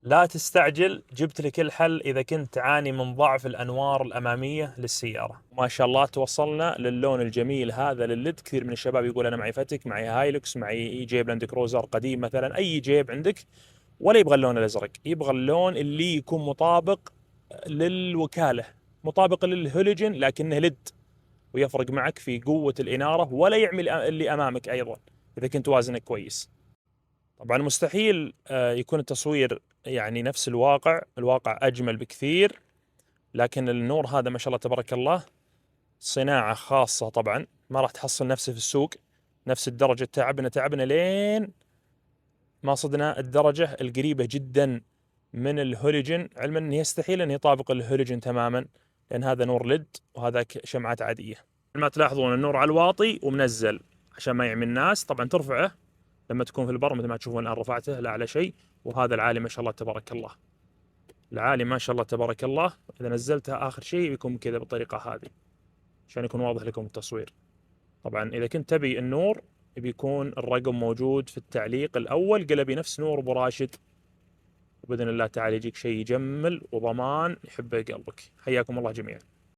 لا تستعجل، جبت لك الحل إذا كنت تعاني من ضعف الأنوار الأمامية للسيارة. ما شاء الله توصلنا للون الجميل هذا للليد. كثير من الشباب يقول أنا معي فتك، معي هايلوكس، معي جيب لاند كروزر قديم مثلا، أي جيب عندك، ولا يبغى اللون الأزرق، يبغى اللون اللي يكون مطابق للوكالة، مطابق للهولوجن لكنه ليد، ويفرق معك في قوة الإنارة ولا يعمل اللي أمامك أيضا إذا كنت وازنك كويس. طبعا مستحيل يكون التصوير يعني نفس الواقع، الواقع أجمل بكثير، لكن النور هذا ما شاء الله تبارك الله صناعة خاصة، طبعا ما راح تحصل نفسه في السوق. نفس الدرجة تعبنا لين ما صدنا الدرجة القريبة جدا من الهولوجن، علما انه يستحيل انه يطابق الهولوجن تماما، لان هذا نور ليد وهذاك شمعات عادية. ما تلاحظون النور على الواطي ومنزل عشان ما يعمي الناس، طبعا ترفعه لما تكون في البر مثل ما تشوفون الان رفعته لا على شيء. وهذا العالي ما شاء الله تبارك الله، العالي ما شاء الله تبارك الله، اذا نزلتها اخر شيء بيكون كذا بالطريقة هذه عشان يكون واضح لكم التصوير. طبعا اذا كنت تبي النور بيكون الرقم موجود في التعليق الاول، قلبي نفس نور ابو راشد، وباذن الله تعالى يجيك شيء يجمل وضمان يحبه قلبك. حياكم الله جميعا.